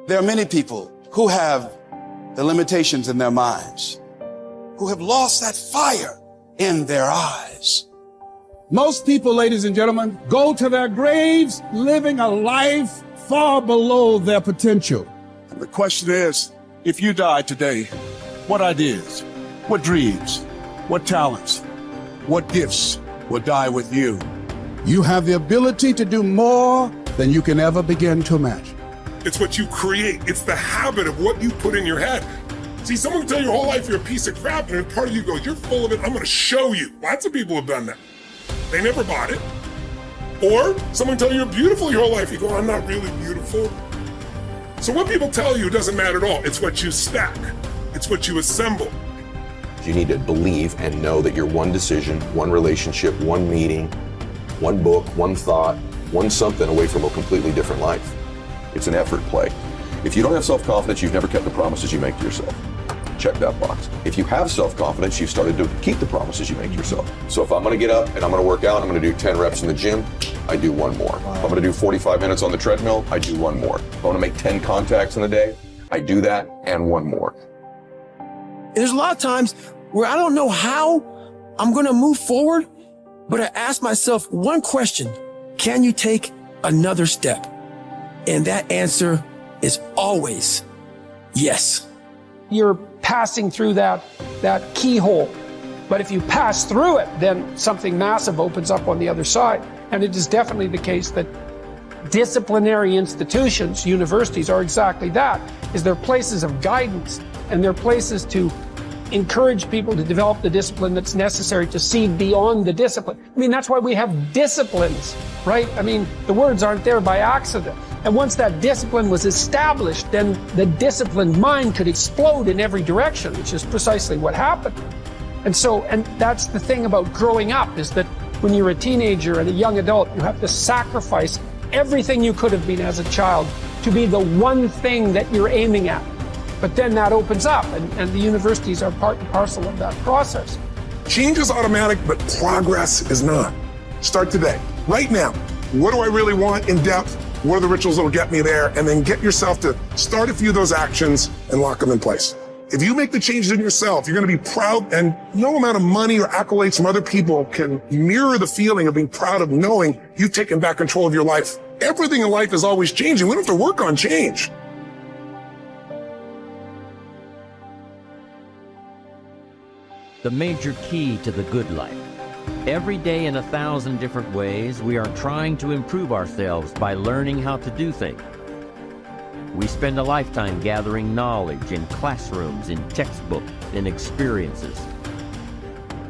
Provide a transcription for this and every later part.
There are many people who have the limitations in their minds, who have lost that fire in their eyes. Most people, ladies and gentlemen, go to their graves living a life far below their potential. And the question is, if you died today, what ideas, what dreams, what talents, what gifts will die with you? You have the ability to do more than you can ever begin to imagine. It's what you create. It's the habit of what you put in your head. See, someone can tell you your whole life you're a piece of crap, and part of you goes, you're full of it, I'm gonna show you. Lots of people have done that. They never bought it. Or someone tell you you're beautiful your whole life, you go, I'm not really beautiful. So what people tell you doesn't matter at all. It's what you stack. It's what you assemble. You need to believe and know that you're one decision, one relationship, one meeting, one book, one thought, one something away from a completely different life. It's an effort play. If you don't have self-confidence, you've never kept the promises you make to yourself. Check that box. If you have self-confidence, you've started to keep the promises you make to yourself. So if I'm gonna get up and I'm gonna work out, I'm gonna do 10 reps in the gym, I do one more. If I'm gonna do 45 minutes on the treadmill, I do one more. If I wanna make 10 contacts in a day, I do that and one more. There's a lot of times where I don't know how I'm gonna move forward, but I ask myself one question: can you take another step? And that answer is always yes. You're passing through that keyhole. But if you pass through it, then something massive opens up on the other side. And it is definitely the case that disciplinary institutions, universities, are exactly that, is they're places of guidance, and they're places to encourage people to develop the discipline that's necessary to see beyond the discipline. I mean, that's why we have disciplines, right? I mean, the words aren't there by accident. And once that discipline was established, then the disciplined mind could explode in every direction, which is precisely what happened. And that's the thing about growing up, is that when you're a teenager and a young adult, you have to sacrifice everything you could have been as a child to be the one thing that you're aiming at. But then that opens up, and the universities are part and parcel of that process. Change is automatic, but progress is not. Start today, right now. What do I really want in depth? What are the rituals that will get me there? And then get yourself to start a few of those actions and lock them in place. If you make the changes in yourself, you're going to be proud, and no amount of money or accolades from other people can mirror the feeling of being proud of knowing you've taken back control of your life. Everything in life is always changing. We don't have to work on change. The major key to the good life. Every day in 1,000 different ways, we are trying to improve ourselves by learning how to do things. We spend a lifetime gathering knowledge in classrooms, in textbooks, in experiences.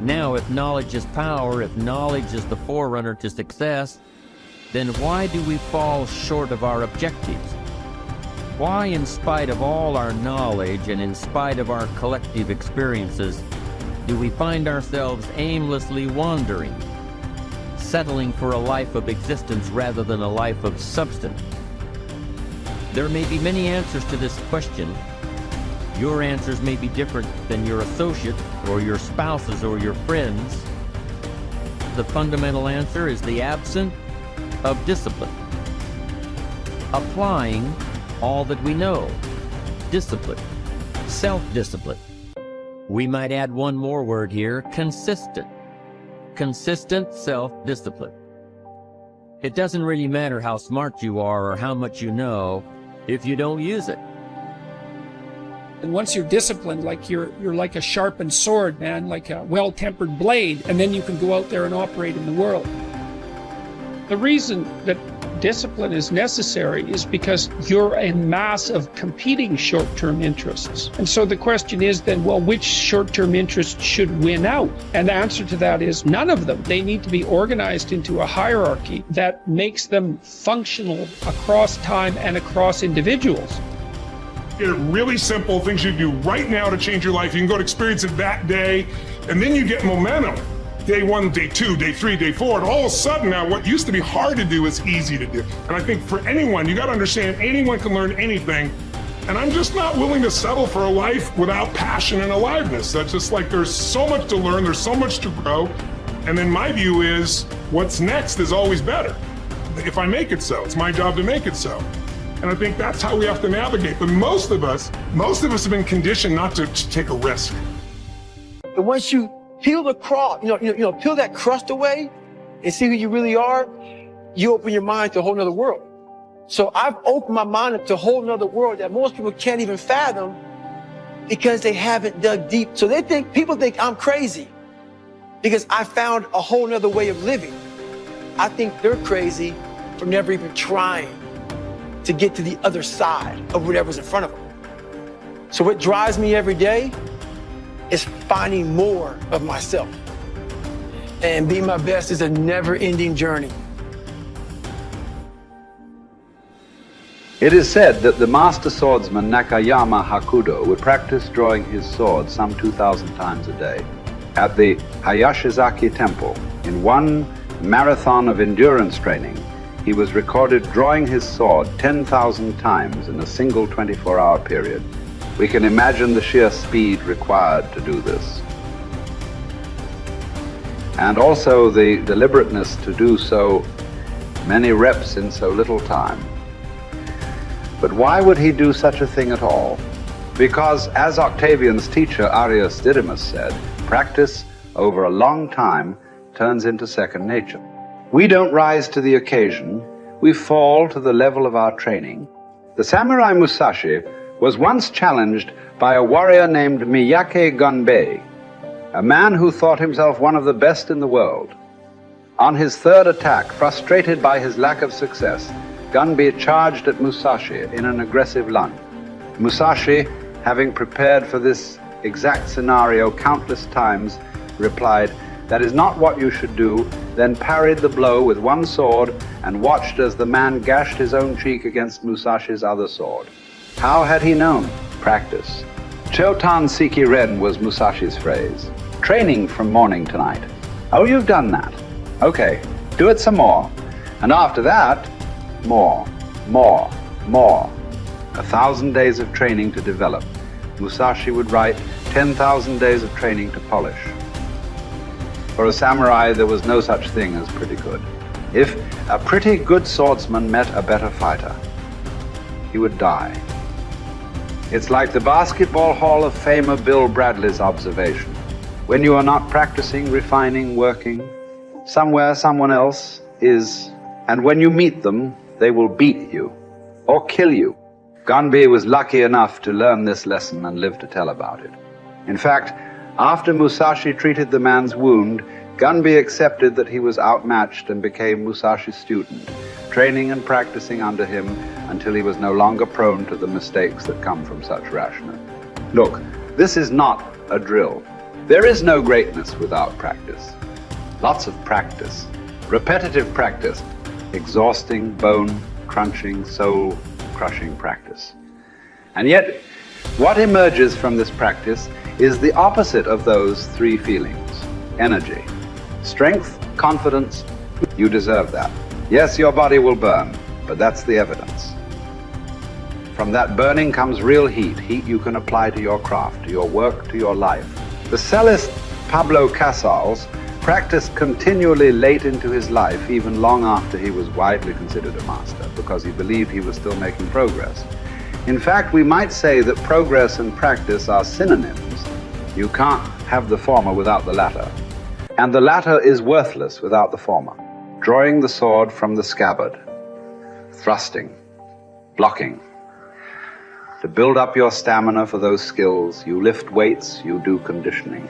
Now, if knowledge is power, if knowledge is the forerunner to success, then why do we fall short of our objectives? Why, in spite of all our knowledge and in spite of our collective experiences, do we find ourselves aimlessly wandering, settling for a life of existence rather than a life of substance? There may be many answers to this question. Your answers may be different than your associates or your spouses or your friends. The fundamental answer is the absence of discipline. Applying all that we know. Discipline. Self-discipline. We might add one more word here: consistent. Consistent self-discipline. It doesn't really matter how smart you are or how much you know if you don't use it. And once you're disciplined, like you're like a sharpened sword, man, like a well-tempered blade, and then you can go out there and operate in the world. The reason that discipline is necessary is because you're a mass of competing short-term interests. And so the question is then, well, which short-term interests should win out? And the answer to that is none of them. They need to be organized into a hierarchy that makes them functional across time and across individuals. Get it really simple, things you do right now to change your life. You can go to experience it that day, and then you get momentum. Day 1, day 2, day 3, day 4, and all of a sudden now what used to be hard to do is easy to do. And I think for anyone, you got to understand, anyone can learn anything. And I'm just not willing to settle for a life without passion and aliveness. That's just like, there's so much to learn, there's so much to grow. And then my view is, what's next is always better. If I make it so, it's my job to make it so. And I think that's how we have to navigate. But most of us have been conditioned not to take a risk. But once you peel the crust, peel that crust away and see who you really are, you open your mind to a whole nother world. So I've opened my mind up to a whole nother world that most people can't even fathom because they haven't dug deep. So people think I'm crazy because I found a whole nother way of living. I think they're crazy for never even trying to get to the other side of whatever's in front of them. So what drives me every day is finding more of myself. And being my best is a never-ending journey. It is said that the master swordsman Nakayama Hakudo would practice drawing his sword some 2,000 times a day. At the Hayashizaki Temple, in one marathon of endurance training, he was recorded drawing his sword 10,000 times in a single 24-hour period. We can imagine the sheer speed required to do this. And also the deliberateness to do so many reps in so little time. But why would he do such a thing at all? Because, as Octavian's teacher Arrius Didymus said, practice over a long time turns into second nature. We don't rise to the occasion, we fall to the level of our training. The samurai Musashi was once challenged by a warrior named Miyake Gunbei, a man who thought himself one of the best in the world. On his third attack, frustrated by his lack of success, Gunbei charged at Musashi in an aggressive lunge. Musashi, having prepared for this exact scenario countless times, replied, "That is not what you should do," then parried the blow with one sword and watched as the man gashed his own cheek against Musashi's other sword. How had he known? Practice. Chotan Siki Ren was Musashi's phrase. Training from morning to night. Oh, you've done that. Okay, do it some more. And after that, more. 1,000 days of training to develop. Musashi would write 10,000 days of training to polish. For a samurai, there was no such thing as pretty good. If a pretty good swordsman met a better fighter, he would die. It's like the Basketball Hall of Famer Bill Bradley's observation. When you are not practicing, refining, working, somewhere someone else is, and when you meet them, they will beat you or kill you. Gunbei was lucky enough to learn this lesson and live to tell about it. In fact, after Musashi treated the man's wound, Gunbei accepted that he was outmatched and became Musashi's student, training and practicing under him until he was no longer prone to the mistakes that come from such rashness. Look, this is not a drill. There is no greatness without practice. Lots of practice, repetitive practice, exhausting, bone-crunching, soul-crushing practice. And yet, what emerges from this practice is the opposite of those three feelings. Energy, strength, confidence. You deserve that. Yes, your body will burn, but that's the evidence. From that burning comes real heat, heat you can apply to your craft, to your work, to your life. The cellist Pablo Casals practiced continually late into his life, even long after he was widely considered a master, because he believed he was still making progress. In fact, we might say that progress and practice are synonyms. You can't have the former without the latter. And the latter is worthless without the former. Drawing the sword from the scabbard, thrusting, blocking. To build up your stamina for those skills, you lift weights, you do conditioning.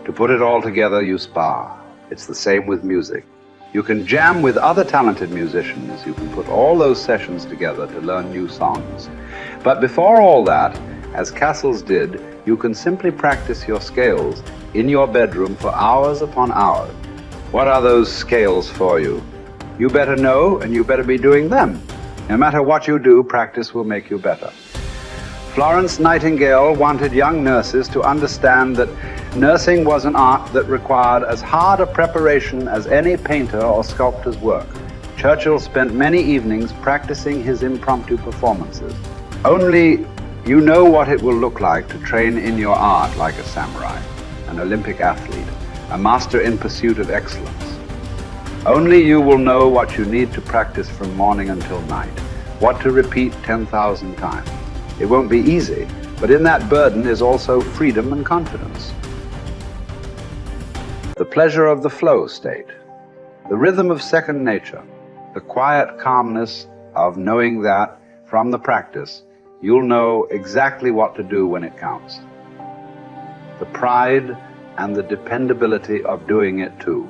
To put it all together, you spar. It's the same with music. You can jam with other talented musicians. You can put all those sessions together to learn new songs. But before all that, as Casals did, you can simply practice your scales in your bedroom for hours upon hours. What are those scales for you? You better know, and you better be doing them. No matter what you do, practice will make you better. Florence Nightingale wanted young nurses to understand that nursing was an art that required as hard a preparation as any painter or sculptor's work. Churchill spent many evenings practicing his impromptu performances. Only you know what it will look like to train in your art like a samurai, an Olympic athlete, a master in pursuit of excellence. Only you will know what you need to practice from morning until night. what to repeat 10,000 times. It won't be easy, but in that burden is also freedom and confidence. The pleasure of the flow state, the rhythm of second nature, the quiet calmness of knowing that from the practice, you'll know exactly what to do when it counts. The pride and the dependability of doing it too.